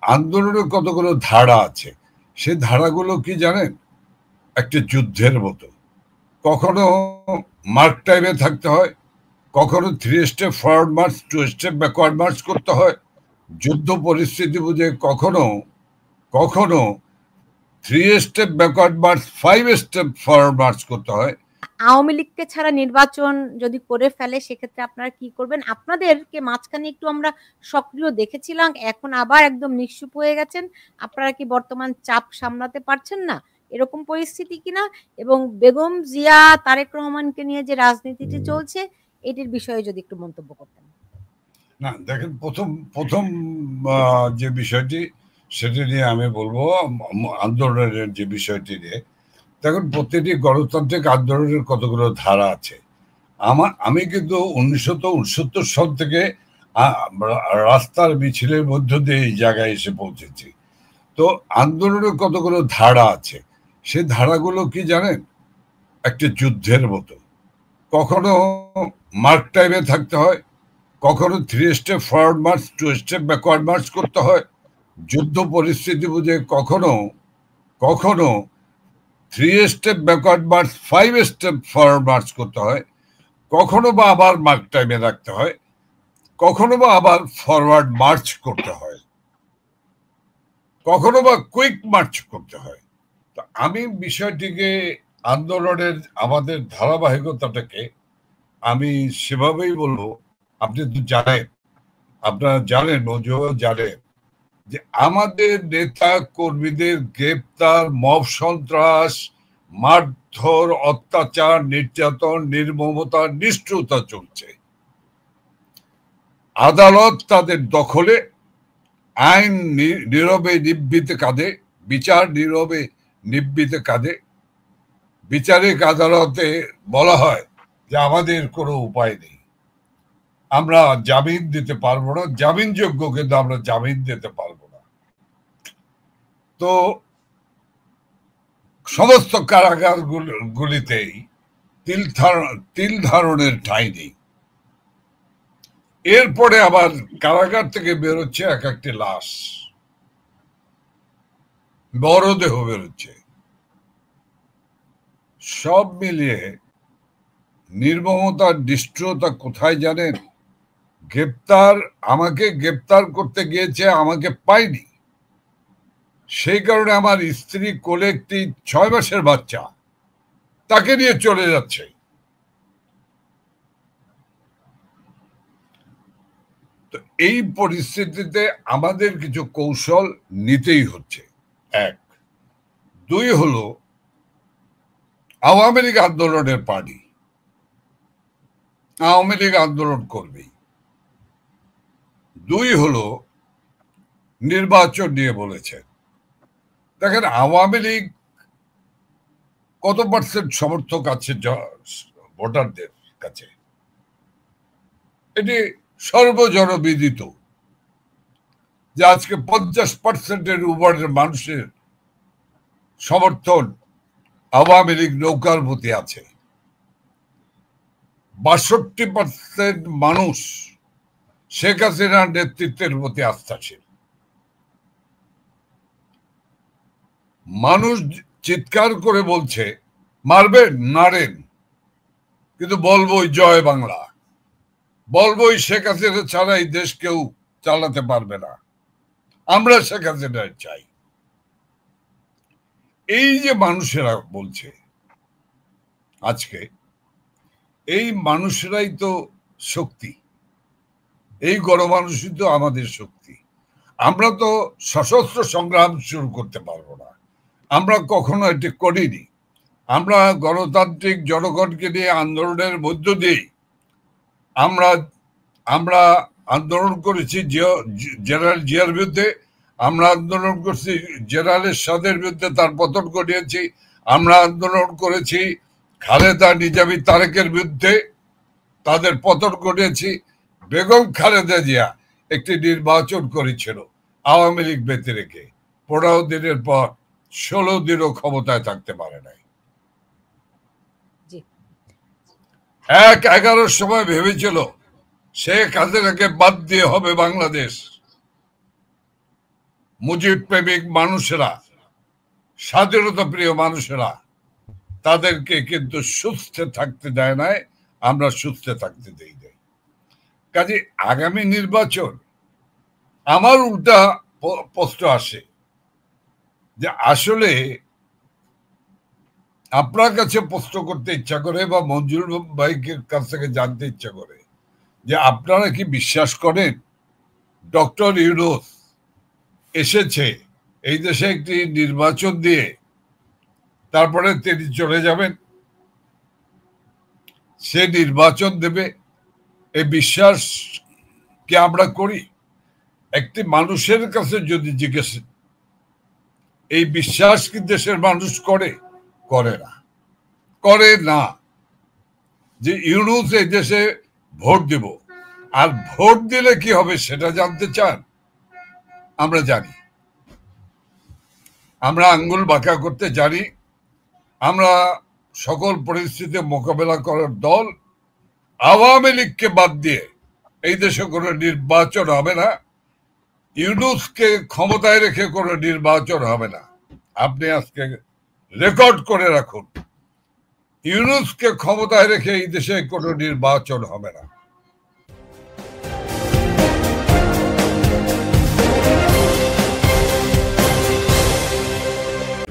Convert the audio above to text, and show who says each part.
Speaker 1: আন্দোলনের কতগুলো ধারা আছে, সেই ধারাগুলো কি জানেন? একটা যুদ্ধের মতো। কখনো মার্ক টাইমে থাকতে হয়, কখনো 3 step forward March 2 step backward March করতে হয়, যুদ্ধ পরিস্থিতি বুঝে কখনো কখনো 3 step backward March 5 step forward March করতে হয়।
Speaker 2: আওয়ামী লীগকে ছাড়া নির্বাচন যদি করে ফেলে সেক্ষেত্রে আপনারা কি করবেন? আপনাদেরকে মাঝখানে একটু আমরা সক্রিয় দেখেছিলাম, এখন আবার একদম নিশ্চুপ হয়ে গেছেন। আপনারা কি বর্তমান চাপ সামলাতে পারছেন না, এরকম পরিস্থিতি কিনা? এবং বেগম জিয়া তারেক রহমানকে নিয়ে যে রাজনীতিটি চলছে এটির বিষয়ে যদি একটু মন্তব্য করতেন।
Speaker 1: না দেখেন, প্রথম প্রথম যে বিষয়টি সেটি নিয়ে আমি বলবো, আন্দোলনের যে বিষয়টি নিয়ে। দেখুন, প্রতিটি গণতান্ত্রিক আন্দোলনের কতগুলো ধারা আছে। আমি কিন্তু 1969 সাল থেকে রাস্তার মিছিলের মধ্য দিয়ে এই জায়গায় এসে পৌঁছেছি। তো আন্দোলনের কতগুলো ধারা আছে, সেই ধারাগুলো কি জানেন? একটা যুদ্ধের মতো। কখনো মার্ক টাইমে থাকতে হয়, কখনো 3 step forward March 2 step backward March করতে হয়, যুদ্ধ পরিস্থিতি বুঝে কখনো কখনো 3 step backward March 5 step forward March করতে হয়, কখনো বা আবার মার্ক টাইমে রাখতে হয়, কখনো বা আবার ফরওয়ার্ড মার্চ করতে হয়, কখনো বা কুইক মার্চ করতে হয়। তো আমি বিষয়টিকে, আন্দোলনের আমাদের ধারাবাহিকতাটাকে আমি সেভাবেই বলবো। আপনি তো জানেন, আপনারা জানেন, মঞ্জুও জানেন যে আমাদের নেতা কর্মীদের গ্রেপ্তার, মব সন্ত্রাস, মারধর, অত্যাচার, নির্যাতন, নির্মমতা, নিষ্ঠুরতা চলছে। আদালত তাদের দখলে, আইন নীরবে নিবৃতে কাঁধে, বিচার নীরবে নিবৃতে কাঁধে। বিচারিক আদালতে বলা হয় যে আমাদের কোনো উপায় নেই, আমরা জামিন দিতে পারবো না, জামিনযোগ্য কিন্তু আমরা জামিন দিতে পারবো না। তো সমস্ত কারাগার গুলিতেই তিল ধারণের ঠাঁই নেই। এরপরে আবার কারাগার থেকে বেরোচ্ছে এক একটি লাশ, মরদেহ বেরোচ্ছে। সব মিলিয়ে নির্মমতার নিষ্ঠুরতা কোথায় জানেন? আমাকে গ্রেপ্তার করতে গিয়েছে, আমাকে পাইনি, সেই কারণে আমার স্ত্রী কোলে একটি 6 মাসের বাচ্চা, তাকে নিয়ে চলে যাচ্ছে। তো এই পরিস্থিতিতে আমাদের কিছু কৌশল নিতেই হচ্ছে। 1, 2 হলো আওয়ামী লীগ আন্দোলনের পার্টি, আওয়ামী লীগ আন্দোলন করবে। 2 হলো নির্বাচন নিয়ে বলেছেন। দেখেন, আওয়ামী লীগ কত পার্সেন্ট সমর্থক আছে ভোটারদের কাছে, এটি সর্বজনবিদিত যে আজকে 50%-এর উপরের মানুষের সমর্থন আওয়ামী লীগ নৌকার প্রতি আছে। 62% মানুষ শেখ হাসিনার নেতৃত্বের প্রতি আস্থাশীল। মানুষ চিৎকার করে বলছে, মারবেন নারেন, কিন্তু বলবোই জয় বাংলা, বলবোই শেখ হাসিনা ছাড়া এই দেশ কেউ চালাতে পারবে না, আমরা শেখ হাসিনার চাই। এই যে মানুষেরা বলছে আজকে, এই মানুষেরাই তো শক্তি, এই গণমানুষই তো আমাদের শক্তি। আমরা তো সশস্ত্র সংগ্রাম শুরু করতে পারবো না, আমরা কখনো এটি করিনি। আমরা গণতান্ত্রিক জনগণকে নিয়ে আন্দোলনের মধ্য দিয়ে আমরা আন্দোলন করেছি জেনারেল জিয়ার বিরুদ্ধে, আমরা আন্দোলন করছি জেনারেল এরশাদের বিরুদ্ধে, তার পতন ঘটিয়েছি। আমরা আন্দোলন করেছি খালেদা নিজামী তারেকের বিরুদ্ধে, তাদের পতন ঘটিয়েছি। বেগম খালেদা জিয়া একটি নির্বাচন করেছিল আওয়ামী লীগ বেঁধে রেখে, 15 দিনের পর 16 দিনও ক্ষমতায় থাকতে পারে নাই। 11 সময় ভেবেছিল শেখ হাসিনাকে বাদ দিয়ে হবে বাংলাদেশ। মুজিব প্রেমিক মানুষেরা, স্বাধীনতা প্রিয় মানুষেরা, তাদেরকে কিন্তু সুস্থ থাকতে দেয় নাই, আমরা সুস্থ থাকতে দেই নাই। কাজে আগামী নির্বাচন আমার উল্টা প্রশ্ন আসে যে আসলে আপনার কাছে প্রশ্ন করতে ইচ্ছা করে বা মঞ্জুর ভাইয়ের কাছ থেকে জানতে ইচ্ছা করে যে আপনারা কি বিশ্বাস করেন ডক্টর ইউনূস এসেছে এই দেশে একটি নির্বাচন দিয়ে তারপরে তিনি চলে যাবেন, সে নির্বাচন দেবে? এই বিশ্বাস কি আমরা করি? একটি মানুষের কাছে যদি জিজ্ঞেস, এই বিশ্বাস কি দেশের মানুষ করে? করে না, করে না। যে ইউনূস এই দেশে ভোট দেব, আর ভোট দিলে কি হবে সেটা জানতে চান? আমরা জানি, আমরা আঙ্গুল বাঁকা করতে জানি, আমরা সকল পরিস্থিতি মোকাবেলা করার দল। আওয়ামী লীগকে বাদ দিয়ে এই দেশে কোনো নির্বাচন হবে না, ইউনূসকে ক্ষমতায় রেখে কোনো নির্বাচন হবে না। আপনি আজকে রেকর্ড করে রাখুন, ইউনূসকে ক্ষমতায় রেখে এই দেশে কোনো নির্বাচন হবে না।